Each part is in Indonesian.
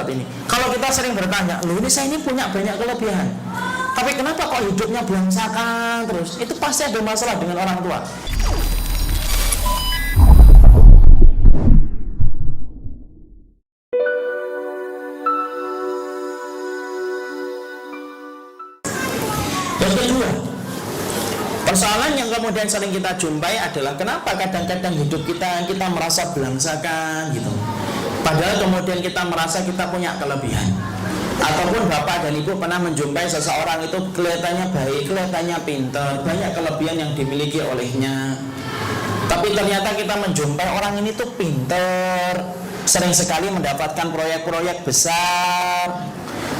ini. Kalau kita sering bertanya, loh ini saya ini punya banyak kelebihan, tapi kenapa kok hidupnya belangsakan terus? Itu pasti ada masalah dengan orang tua. Yang kedua, persoalan yang kemudian sering kita jumpai adalah kenapa kadang-kadang hidup kita merasa belangsakan gitu. Padahal kemudian kita merasa kita punya kelebihan. Ataupun bapak dan ibu pernah menjumpai seseorang itu kelihatannya baik, kelihatannya pintar, banyak kelebihan yang dimiliki olehnya. Tapi ternyata kita menjumpai orang ini tuh pintar, sering sekali mendapatkan proyek-proyek besar,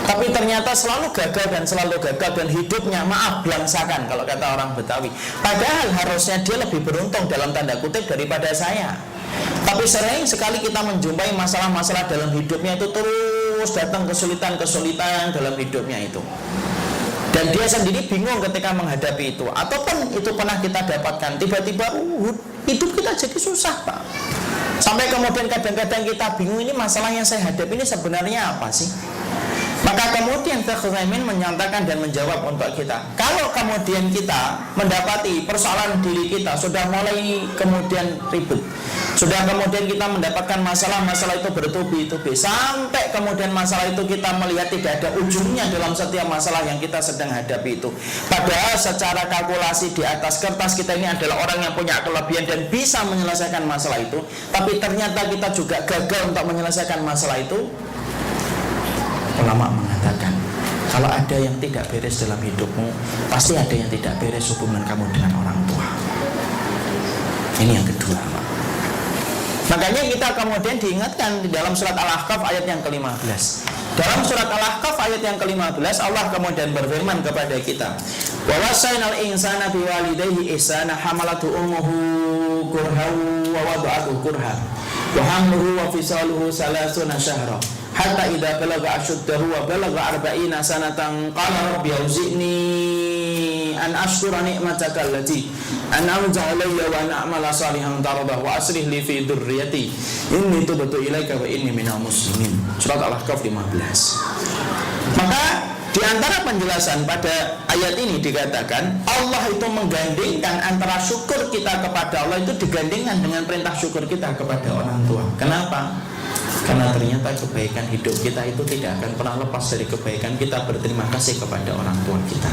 tapi ternyata selalu gagal dan hidupnya belangsakan kalau kata orang Betawi. Padahal harusnya dia lebih beruntung dalam tanda kutip daripada saya. Tapi sering sekali kita menjumpai masalah-masalah dalam hidupnya itu terus datang kesulitan-kesulitan dalam hidupnya itu. Dan dia sendiri bingung ketika menghadapi itu. Ataupun itu pernah kita dapatkan, tiba-tiba hidup kita jadi susah, Pak. Sampai kemudian kadang-kadang kita bingung, ini masalah yang saya hadapi ini sebenarnya apa sih? Maka kemudian Syekh Utsaimin menyatakan dan menjawab untuk kita, kalau kemudian kita mendapati persoalan diri kita sudah mulai kemudian ribut, sudah kemudian kita mendapatkan masalah-masalah itu bertubi-tubi, sampai kemudian masalah itu kita melihat tidak ada ujungnya dalam setiap masalah yang kita sedang hadapi itu. Padahal secara kalkulasi di atas kertas kita ini adalah orang yang punya kelebihan dan bisa menyelesaikan masalah itu, tapi ternyata kita juga gagal untuk menyelesaikan masalah itu. Ulama mengatakan, kalau ada yang tidak beres dalam hidupmu, pasti ada yang tidak beres hubungan kamu dengan orang tua. Ini yang kedua, Pak. Makanya kita kemudian diingatkan di dalam surat Al-Ahqaf ayat yang ke-15. Dalam surat Al-Ahqaf ayat yang ke-15, Allah kemudian berfirman kepada kita, wa wasainal insana biwalidayhi ihsana hamalatu ummuhu kurhan wa wada'atuhu kurhan wa hamluhu wa fisaluhu 30 syahra hatta idza balagha ashuddahu wa balagha 40 sanatan qala rabbi auzi'ni an ashkura ni'mataka allati an'amta 'alayya wa an a'mala salihan tardah wa aslih li fi dhurriyyati inni tubtu ilaika wa inni minal muslimin. Surat Al-Ahqaf 15. Maka di antara penjelasan pada ayat ini dikatakan Allah itu menggandingkan antara syukur kita kepada Allah itu digandingkan dengan perintah syukur kita kepada orang tua. Kenapa? Karena ternyata kebaikan hidup kita itu tidak akan pernah lepas dari kebaikan kita berterima kasih kepada orang tua kita.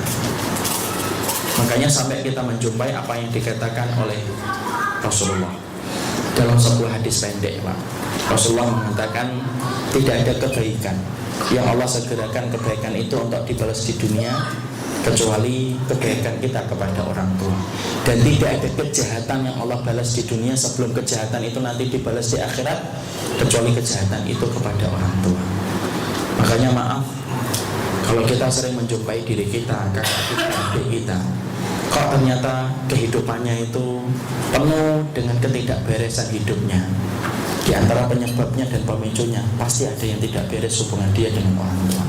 Makanya sampai kita menjumpai apa yang dikatakan oleh Rasulullah dalam sebuah hadis pendek, Pak. Rasulullah mengatakan tidak ada kebaikan yang Allah segerakan kebaikan itu untuk dibalas di dunia kecuali kebaikan kita kepada orang tua. Dan tidak ada kejahatan yang Allah balas di dunia sebelum kejahatan itu nanti dibalas di akhirat kecuali kejahatan itu kepada orang tua. Makanya maaf kalau kita sering menjumpai diri kita, kakak kita, adik kita, kok ternyata kehidupannya itu penuh dengan ketidakberesan hidupnya. Di antara penyebabnya dan pemicunya pasti ada yang tidak beres hubungan dia dengan orang tua.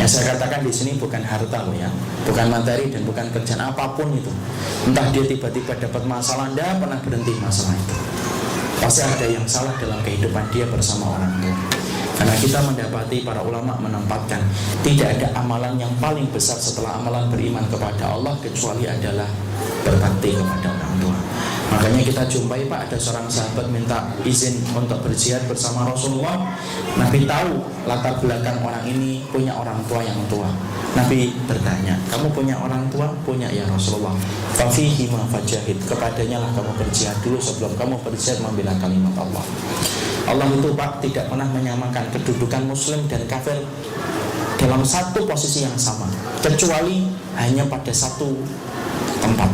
Yang saya katakan di sini bukan harta loh ya, bukan materi dan bukan kerjaan apapun itu. Entah dia tiba-tiba dapat masalah, tidak pernah berhenti masalah itu. Pasti ada yang salah dalam kehidupan dia bersama orang tua. Karena kita mendapati para ulama menempatkan tidak ada amalan yang paling besar setelah amalan beriman kepada Allah kecuali adalah berbakti kepada orang tua. Makanya kita jumpai, Pak, ada seorang sahabat minta izin untuk berjihad bersama Rasulullah. Nabi tahu latar belakang orang ini punya orang tua yang tua. Nabi bertanya, kamu punya orang tua? Punya ya Rasulullah. Fafihi ma fajahid, kepadanya lah kamu berjihad dulu sebelum kamu berjihad membela kalimat Allah. Allah itu, Pak, tidak pernah menyamakan kedudukan muslim dan kafir dalam satu posisi yang sama, kecuali hanya pada satu tempat,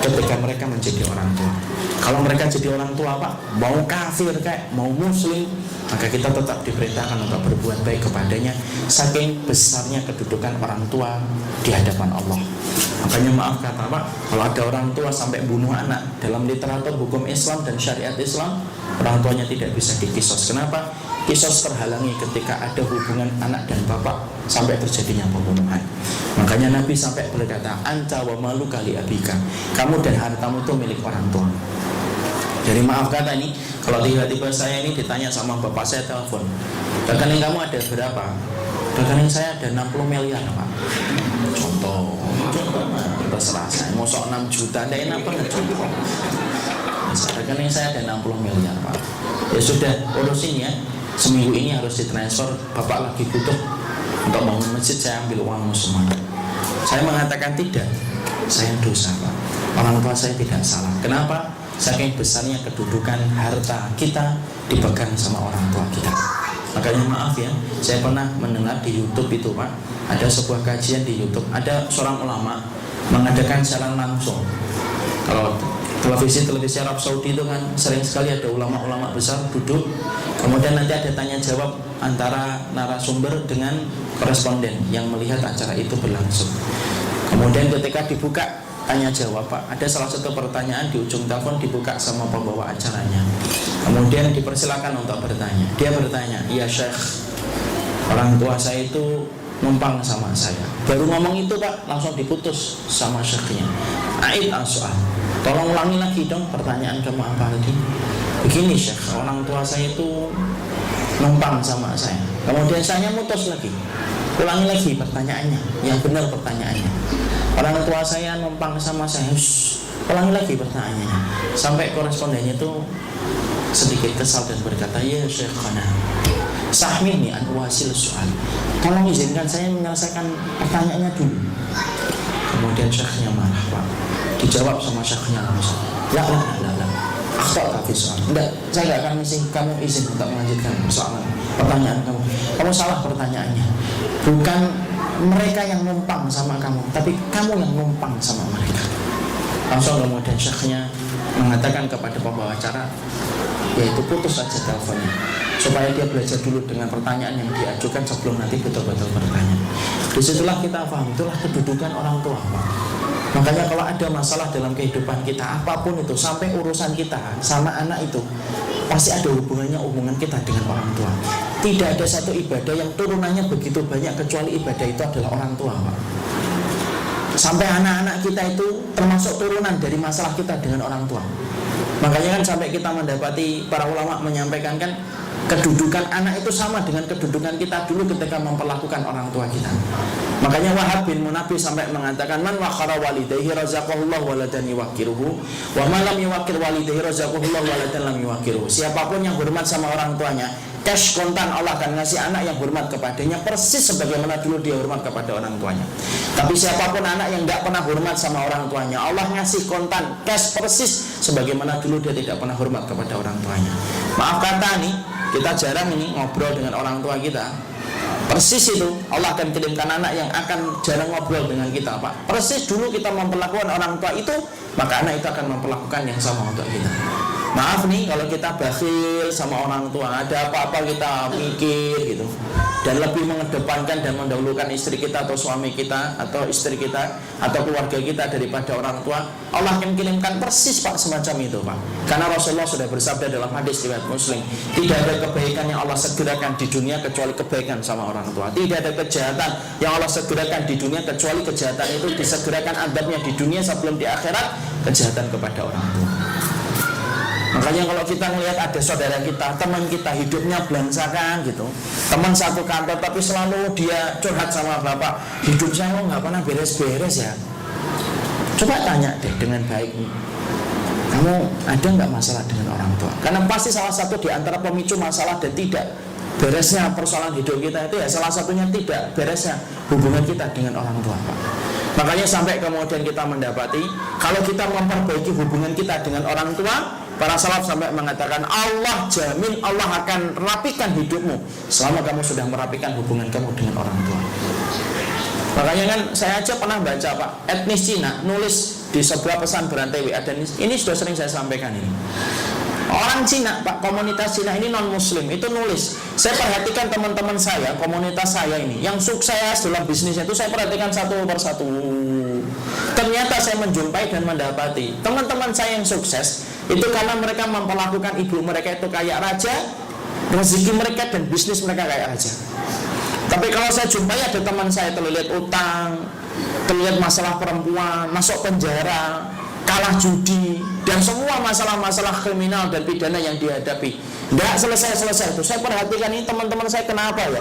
ketika mereka menjadi orang tua. Kalau mereka jadi orang tua, Pak, mau kafir kayak mau muslim, maka kita tetap diperintahkan untuk berbuat baik kepadanya, saking besarnya kedudukan orang tua di hadapan Allah. Makanya maaf kata Pak, kalau ada orang tua sampai bunuh anak, dalam literatur hukum Islam dan syariat Islam, orang tuanya tidak bisa dikisos. Kenapa? Kisos terhalangi ketika ada hubungan anak dan bapak sampai terjadinya pembunuhan. Makanya Nabi sampai berkata, anta wa malu kali abika, kamu dan hartamu itu milik orang tua. Jadi maaf kata ini, kalau tiba-tiba saya ini ditanya sama bapak saya telepon, rekening kamu ada berapa? Rekening saya ada 60 miliar Pak. Contoh terserah saya, mau sok 6 juta, tidak enak banget contoh. Rekening saya ada 60 miliar Pak. Ya sudah, urusin ya. Seminggu ini harus ditransfer, bapak lagi butuh untuk bangun masjid, saya ambil uangmu semua. Saya mengatakan tidak, saya dosa Pak. Orang tua saya tidak salah. Kenapa? Saking besarnya kedudukan harta kita dipegang sama orang tua kita. Makanya maaf ya, saya pernah mendengar di YouTube itu Pak, ada sebuah kajian di YouTube, ada seorang ulama mengadakan siaran langsung. Kalau televisi Arab Saudi itu kan sering sekali ada ulama-ulama besar duduk, kemudian nanti ada tanya jawab antara narasumber dengan koresponden yang melihat acara itu berlangsung. Kemudian ketika dibuka tanya jawab Pak, ada salah satu pertanyaan di ujung telepon dibuka sama pembawa acaranya. Kemudian dipersilakan untuk bertanya. Dia bertanya, "Iya Syekh, orang tua saya itu numpang sama saya." Baru ngomong itu Pak, langsung diputus sama syekhnya. "Aid as-soal, tolong ulangi lagi dong pertanyaan kamu apa tadi?" "Begini Syekh, orang tua saya itu numpang sama saya." Kemudian saya mutus lagi. "Ulangi lagi pertanyaannya, yang benar pertanyaannya." "Orang tua saya numpang sama saya." Ulangi lagi pertanyaannya. Sampai korespondennya itu sedikit kesal dan berkata, "Ya Syekhana, sahmini an wasil soal, tolong izinkan saya menyelesaikan pertanyaannya dulu." Kemudian syekhnya marah Pak. Dijawab sama syekhnya langsung, La, akhta fi soal. Enggak, saya enggak akan izin kamu izin untuk melanjutkan persoalan pertanyaan kamu. Kamu salah pertanyaannya. Bukan mereka yang numpang sama kamu, tapi kamu yang numpang sama mereka. Langsung kemudian syekhnya mengatakan kepada pembawa acara, yaitu putus saja teleponnya, supaya dia belajar dulu dengan pertanyaan yang diajukan sebelum nanti betul-betul bertanya. Disitulah kita paham, itulah kedudukan orang tua Pak. Makanya kalau ada masalah dalam kehidupan kita, apapun itu, sampai urusan kita sama anak itu, pasti ada hubungan kita dengan orang tua. Tidak ada satu ibadah yang turunannya begitu banyak kecuali ibadah itu adalah orang tua Pak. Sampai anak-anak kita itu termasuk turunan dari masalah kita dengan orang tua. Makanya kan sampai kita mendapati para ulama menyampaikan kan, kedudukan anak itu sama dengan kedudukan kita dulu ketika memperlakukan orang tua kita. Makanya Wahab bin Munabbih sampai mengatakan, "Man wakhara walidayhi razaqahullah waladan yuwaqiruhu, wa man lam yuwaqir walidayhi razaqahullah waladan lam yuwaqiruhu." Siapapun yang hormat sama orang tuanya, cash kontan Allah akan ngasih anak yang hormat kepadanya persis sebagaimana dulu dia hormat kepada orang tuanya. Tapi siapapun anak yang tidak pernah hormat sama orang tuanya, Allah ngasih kontan cash persis sebagaimana dulu dia tidak pernah hormat kepada orang tuanya. Maaf kata nih, kita jarang ini ngobrol dengan orang tua kita. Persis itu Allah akan kirimkan anak yang akan jarang ngobrol dengan kita Pak. Persis dulu kita memperlakukan orang tua itu, maka anak itu akan memperlakukan yang sama untuk kita. Maaf nih kalau kita bakhil sama orang tua, ada apa-apa kita mikir gitu, dan lebih mengedepankan dan mendahulukan istri kita atau suami kita atau istri kita atau keluarga kita daripada orang tua, Allah akan kirimkan persis Pak semacam itu Pak. Karena Rasulullah sudah bersabda dalam hadis riwayat Muslim, tidak ada kebaikan yang Allah segerakan di dunia kecuali kebaikan sama orang tua. Tidak ada kejahatan yang Allah segerakan di dunia kecuali kejahatan itu disegerakan adabnya di dunia sebelum di akhirat kejahatan kepada orang tua. Makanya kalau kita melihat ada saudara kita, teman kita hidupnya belangsakan gitu, teman satu kantor tapi selalu dia curhat sama bapak, "Hidup saya nggak pernah beres-beres ya." Coba tanya deh dengan baik, kamu ada nggak masalah dengan orang tua? Karena pasti salah satu di antara pemicu masalah dan tidak beresnya persoalan hidup kita itu ya salah satunya tidak beresnya hubungan kita dengan orang tua Pak. Makanya sampai kemudian kita mendapati kalau kita memperbaiki hubungan kita dengan orang tua, para salaf sampai mengatakan Allah jamin, Allah akan rapikan hidupmu selama kamu sudah merapikan hubungan kamu dengan orang tua. Makanya kan saya aja pernah baca Pak, etnis Cina nulis di sebuah pesan berantai WA, dan ini sudah sering saya sampaikan ini. Orang Cina Pak, komunitas Cina ini non muslim itu nulis, saya perhatikan teman-teman saya, komunitas saya ini yang sukses dalam bisnisnya itu saya perhatikan satu persatu. Ternyata saya menjumpai dan mendapati teman-teman saya yang sukses itu karena mereka memperlakukan ibu mereka itu kayak raja, rezeki mereka dan bisnis mereka kayak raja. Tapi kalau saya jumpai ada teman saya terlilit utang, terlilit masalah perempuan, masuk penjara, kalah judi, dan semua masalah-masalah kriminal dan pidana yang dihadapi. Tidak selesai-selesai itu. Saya perhatikan ini teman-teman saya, kenapa ya?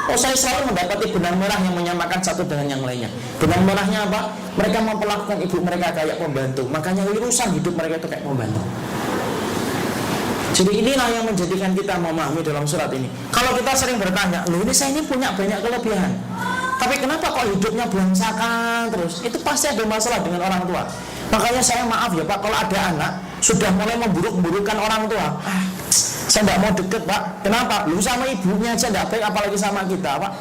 Oh, saya selalu mendapati benang merah yang menyamakan satu dengan yang lainnya. Benang merahnya apa? Mereka memperlakukan ibu mereka kayak pembantu. Makanya urusan hidup mereka itu kayak pembantu. Jadi inilah yang menjadikan kita memahami dalam surat ini. Kalau kita sering bertanya, loh ini saya ini punya banyak kelebihan, tapi kenapa kok hidupnya belangsakan terus? Itu pasti ada masalah dengan orang tua. Makanya saya maaf ya Pak, kalau ada anak sudah mulai memburuk-burukkan orang tua, saya tidak mau deket Pak. Kenapa? Lu sama ibunya aja tidak baik, apalagi sama kita Pak.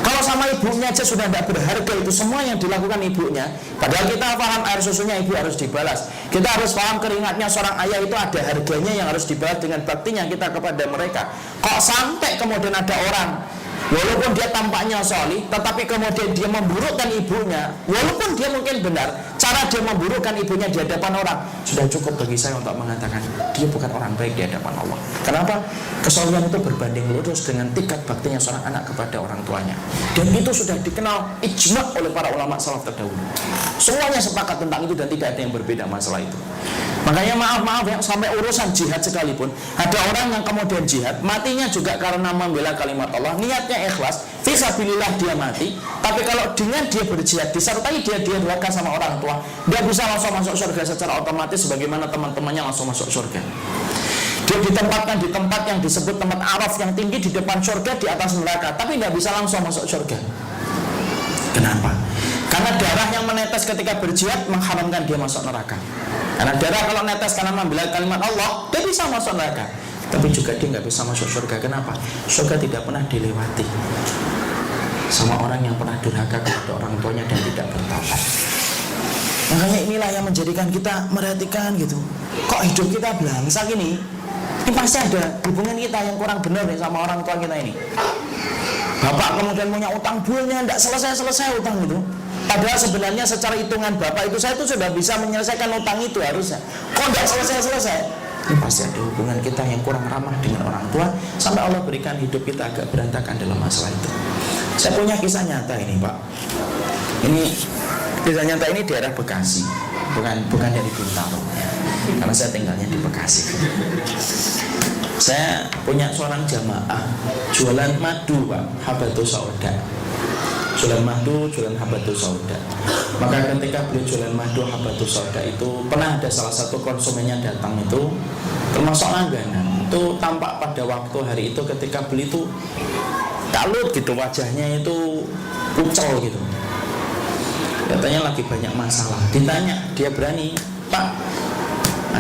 Kalau sama ibunya aja sudah tidak berharga, itu semua yang dilakukan ibunya. Padahal kita paham air susunya ibu harus dibalas. Kita harus paham keringatnya seorang ayah itu ada harganya yang harus dibalas dengan baktinya kita kepada mereka. Kok sampai kemudian ada orang, walaupun dia tampaknya solih, tetapi kemudian dia memburukkan ibunya, walaupun dia mungkin benar, cara dia memburukkan ibunya di hadapan orang, sudah cukup bagi saya untuk mengatakan dia bukan orang baik di hadapan Allah. Kenapa? Kesolihan itu berbanding lurus dengan tingkat baktinya seorang anak kepada orang tuanya. Dan itu sudah dikenal ijma oleh para ulama salaf terdahulu. Semuanya sepakat tentang itu dan tidak ada yang berbeda masalah itu. Makanya maaf ya, sampai urusan jihad sekalipun, ada orang yang kemudian jihad, matinya juga karena membela kalimat Allah, niatnya ikhlas, fisabilillah dia mati. Tapi kalau dengan dia berjihad disertai dia durhaka sama orang tua, dia bisa langsung masuk surga secara otomatis sebagaimana teman-temannya langsung masuk surga. Dia ditempatkan di tempat yang disebut tempat araf yang tinggi di depan surga, di atas neraka, tapi nggak bisa langsung masuk surga. Kenapa? Karena darah yang menetes ketika berjihad mengharamkan dia masuk neraka. Karena darah kalau netes karena membela kalimat Allah, dia bisa masuk neraka, tapi juga dia nggak bisa masuk surga. Kenapa? Surga tidak pernah dilewati sama orang yang pernah durhaka kepada orang tuanya dan tidak bertaubat. Makanya inilah yang menjadikan kita merhatikan gitu. Kok hidup kita belangsak ini? Ini pasti ada hubungan kita yang kurang benar nih sama orang tua kita ini. Bapak kemudian punya utang buahnya, tidak selesai-selesai utang itu. Padahal sebenarnya secara hitungan bapak itu, saya itu sudah bisa menyelesaikan utang itu harusnya. Kok tidak selesai-selesai? Ini pasti ada hubungan kita yang kurang ramah dengan orang tua, sampai Allah berikan hidup kita agak berantakan dalam masalah itu. Saya punya kisah nyata ini Pak. Ini kisah nyata ini daerah Bekasi, bukan dari Bintaro, karena saya tinggalnya di Bekasi. Saya punya seorang jamaah jualan madu Pak, Habatus Sauda. Jualan madu, jualan Habatus Sauda. Maka ketika beliau jualan madu Habatus Sauda itu, pernah ada salah satu konsumennya datang itu, termasuk langganan. Itu tampak pada waktu hari itu ketika beli itu kalut gitu, wajahnya itu kucel gitu. Katanya lagi banyak masalah. Ditanya, dia berani, Pak,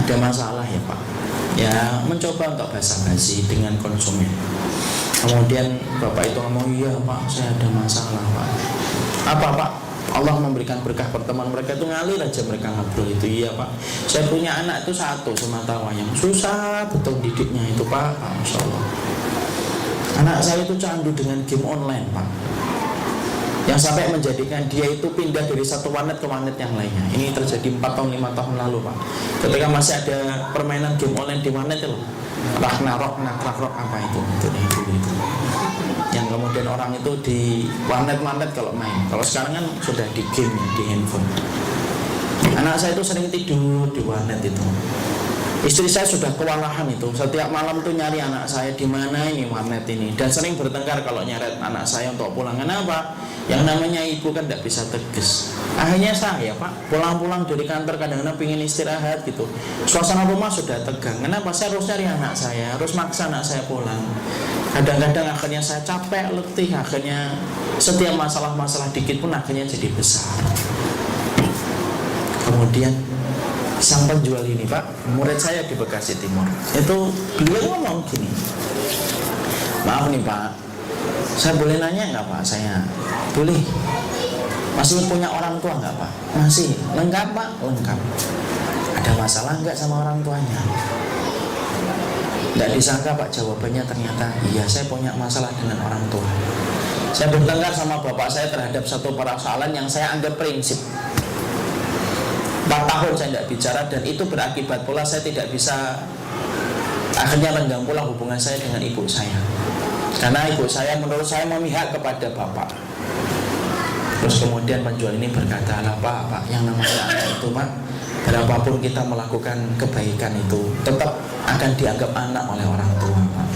ada masalah ya Pak? Ya mencoba untuk basa-basi dengan konsumen. Kemudian bapak itu ngomong, iya Pak, saya ada masalah Pak. Apa Pak? Allah memberikan berkah pertemuan mereka itu ngalir aja mereka ngobrol itu. Iya Pak, saya punya anak itu satu semata wayang, susah betul didiknya itu Pak. Masya Allah, anak saya itu candu dengan game online Pak, yang sampai menjadikan dia itu pindah dari satu warnet ke warnet yang lainnya. Ini terjadi 4 tahun 5 tahun lalu Pak, ketika masih ada permainan game online di warnet itu, Ragnarok apa itu yang kemudian orang itu di warnet kalau main. Kalau sekarang kan sudah di game, di handphone. Anak saya itu sering tidur di warnet itu. Istri saya sudah kewalahan itu, setiap malam tuh nyari anak saya di mana ini warnet ini, dan sering bertengkar kalau nyeret anak saya untuk pulang. Kenapa? Yang namanya ibu kan tidak bisa tegas. Akhirnya saya Pak pulang-pulang dari kantor kadang-kadang pengen istirahat gitu, suasana rumah sudah tegang. Kenapa? Saya harus cari anak saya, harus maksa anak saya pulang. Kadang-kadang akhirnya saya capek, letih, akhirnya setiap masalah-masalah dikit pun akhirnya jadi besar. Kemudian sang penjual ini Pak, murid saya di Bekasi Timur, itu beliau ngomong gini, maaf nih Pak, saya boleh nanya nggak Pak? Saya boleh. Masih punya orang tua nggak Pak? Masih. Lengkap Pak? Lengkap. Ada masalah nggak sama orang tuanya? Nggak disangka Pak jawabannya ternyata iya, saya punya masalah dengan orang tua. Saya bertengkar sama bapak saya terhadap satu persoalan yang saya anggap prinsip. 4 tahun saya tidak bicara, dan itu berakibat pula saya tidak bisa, akhirnya renggang pula hubungan saya dengan ibu saya, karena ibu saya menurut saya memihak kepada bapak. Terus kemudian penjual ini berkata, lah Pak, yang namanya anak itu Pak, berapapun kita melakukan kebaikan itu tetap akan dianggap anak oleh orang tua Pak.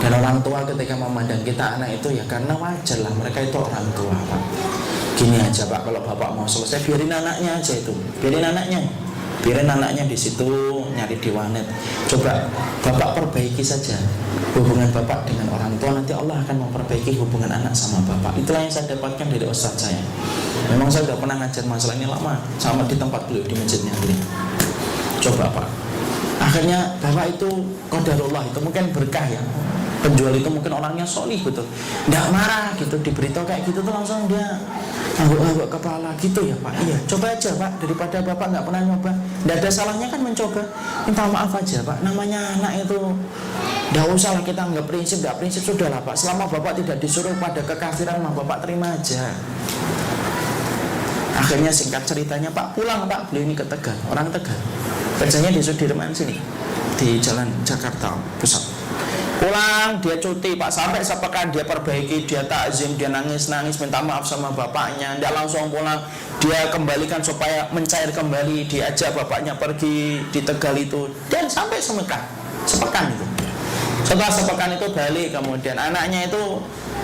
Dan orang tua ketika memandang kita anak itu ya karena wajar lah, mereka itu orang tua Pak. Gini aja Pak, kalau Bapak mau selesai biarin anaknya aja itu, biarin anaknya di situ nyari di warnet. Coba Bapak perbaiki saja hubungan Bapak dengan orang tua, nanti Allah akan memperbaiki hubungan anak sama Bapak. Itulah yang saya dapatkan dari ustadz saya. Memang saya sudah pernah ngajar masalah ini lama, sama di tempat beliau di masjidnya beliau. Coba Pak, akhirnya Bapak itu qadarullah, itu mungkin berkah ya. Penjual itu mungkin orangnya solih betul, nggak marah gitu, diberitahu kayak gitu tuh langsung dia angguk-angguk kepala gitu ya Pak. Iya, coba aja Pak, daripada Bapak nggak pernah nyoba. Nggak ada salahnya kan mencoba. Minta maaf aja Pak, namanya anak itu nggak usah lah kita nggak prinsip sudah lah Pak. Selama Bapak tidak disuruh pada kekafiran mah Bapak terima aja. Akhirnya singkat ceritanya Pak pulang Pak, beliau ini ke Tegal, orang Tegal, kerjanya di Sudirman sini, di Jalan Jakarta Pusat. Pulang dia cuti Pak, sampai sepekan dia perbaiki, dia takzim, dia nangis minta maaf sama bapaknya. Dia langsung pulang, dia kembalikan supaya mencair kembali, diajak bapaknya pergi di Tegal itu, dan sampai sepekan itu. Setelah sepekan itu balik, kemudian anaknya itu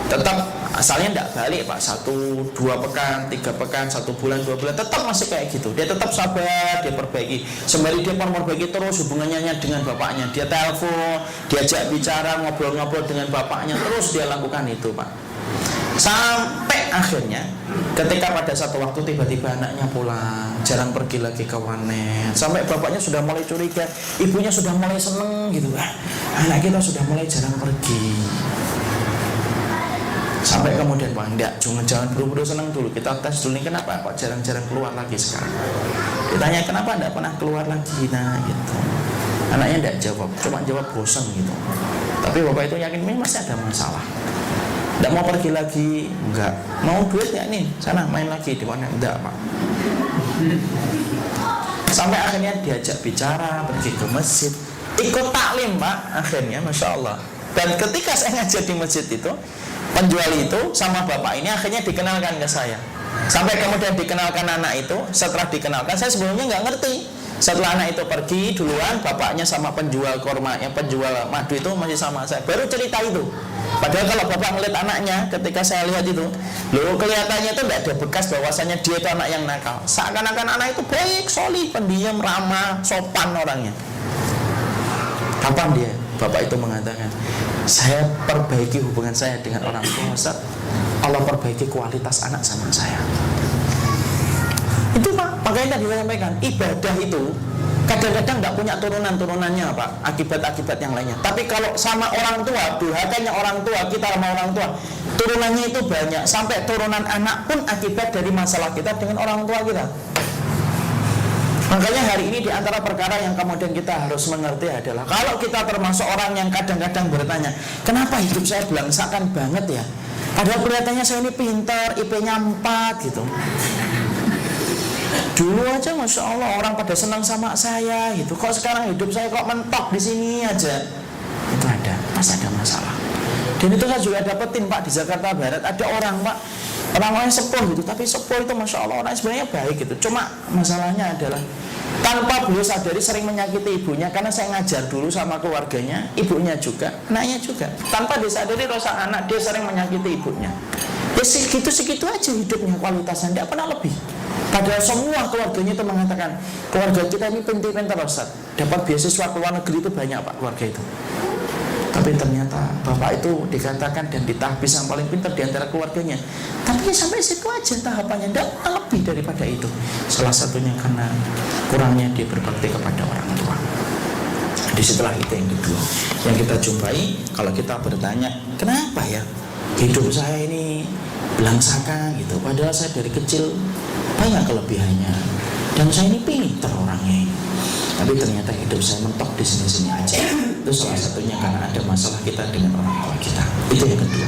tetap asalnya tidak balik Pak, 1-2 pekan, 3 pekan, 1 bulan, 2 bulan, tetap masih kayak gitu. Dia tetap sabar, dia perbaiki. Sembari dia memperbaiki terus hubungannya dengan bapaknya, dia telepon, diajak bicara, ngobrol-ngobrol dengan bapaknya, terus dia lakukan itu Pak. Sampai akhirnya ketika pada satu waktu tiba-tiba anaknya pulang, jarang pergi lagi ke warnet, sampai bapaknya sudah mulai curiga, ibunya sudah mulai seneng gitu, anak kita sudah mulai jarang pergi. Sampai kemudian Pak, jangan buru-buru senang dulu, kita tes dulu nih kenapa kok jarang-jarang keluar lagi sekarang. Ditanya kenapa tidak pernah keluar lagi, nah gitu. Anaknya tidak jawab, cuma jawab bosan gitu. Tapi bapak itu yakin ini masih ada masalah. Tidak mau pergi lagi, enggak. Mau duit nggak nih, sana main lagi di mana? Enggak Pak. Sampai akhirnya diajak bicara, pergi ke masjid, ikut taklim Pak. Akhirnya Masya Allah. Dan ketika saya ngajar di masjid itu, penjual itu sama bapak ini akhirnya dikenalkan ke saya. Sampai kemudian dikenalkan anak itu. Setelah dikenalkan, saya sebelumnya nggak ngerti. Setelah anak itu pergi duluan, bapaknya sama penjual korma, yang penjual madu itu masih sama saya. Baru cerita itu. Padahal kalau bapak melihat anaknya, ketika saya lihat itu, loh kelihatannya itu tidak ada bekas bahwasanya dia itu anak yang nakal. Seakan-akan anak itu baik, solih, pendiam, ramah, sopan orangnya. Kapan dia? Bapak itu mengatakan, saya perbaiki hubungan saya dengan orang tua Ustaz, Allah perbaiki kualitas anak sama saya. Itu Pak, makanya tadi saya sampaikan, ibadah itu kadang-kadang tidak punya turunan-turunannya Pak, akibat-akibat yang lainnya. Tapi kalau sama orang tua, durhakanya orang tua, kita sama orang tua, turunannya itu banyak. Sampai turunan anak pun akibat dari masalah kita dengan orang tua kita. Makanya hari ini di antara perkara yang kemudian kita harus mengerti adalah, kalau kita termasuk orang yang kadang-kadang bertanya, kenapa hidup saya belangsakan banget ya? Padahal kelihatannya saya ini pintar, IP-nya 4 gitu. Dulu aja Masya Allah orang pada senang sama saya gitu. Kok sekarang hidup saya kok mentok di sini aja? Itu pasti ada masalah. Dan itu saya juga dapetin Pak di Jakarta Barat, ada orang Pak, orang-orang sepuh gitu, tapi sepuh itu Masya Allah orang sebenarnya baik gitu. Cuma masalahnya adalah tanpa beliau sadari sering menyakiti ibunya, karena saya ngajar dulu sama keluarganya, ibunya juga, anaknya juga. Tanpa disadari rasa anak dia sering menyakiti ibunya. Ya segitu-segitu aja hidupnya kualitasnya, tidak pernah lebih. Padahal semua keluarganya itu mengatakan, keluarga kita ini pintar-pintar Ustaz, dapat beasiswa ke luar negeri itu banyak Pak keluarga itu. Tapi ternyata bapak itu dikatakan dan ditahbis yang paling pintar di antara keluarganya. Tapi sampai situ aja tahapannya, tidak lebih daripada itu. Salah satunya karena kurangnya dia berbakti kepada orang tua. Disitulah itu yang kedua yang kita jumpai. Kalau kita bertanya, kenapa ya hidup saya ini belangsakan gitu, padahal saya dari kecil banyak kelebihannya dan saya ini pintar orangnya, tapi ternyata hidup saya mentok di sini-sini aja. Itu salah satunya karena ada masalah kita dengan orang tua kita. Itu yang kedua.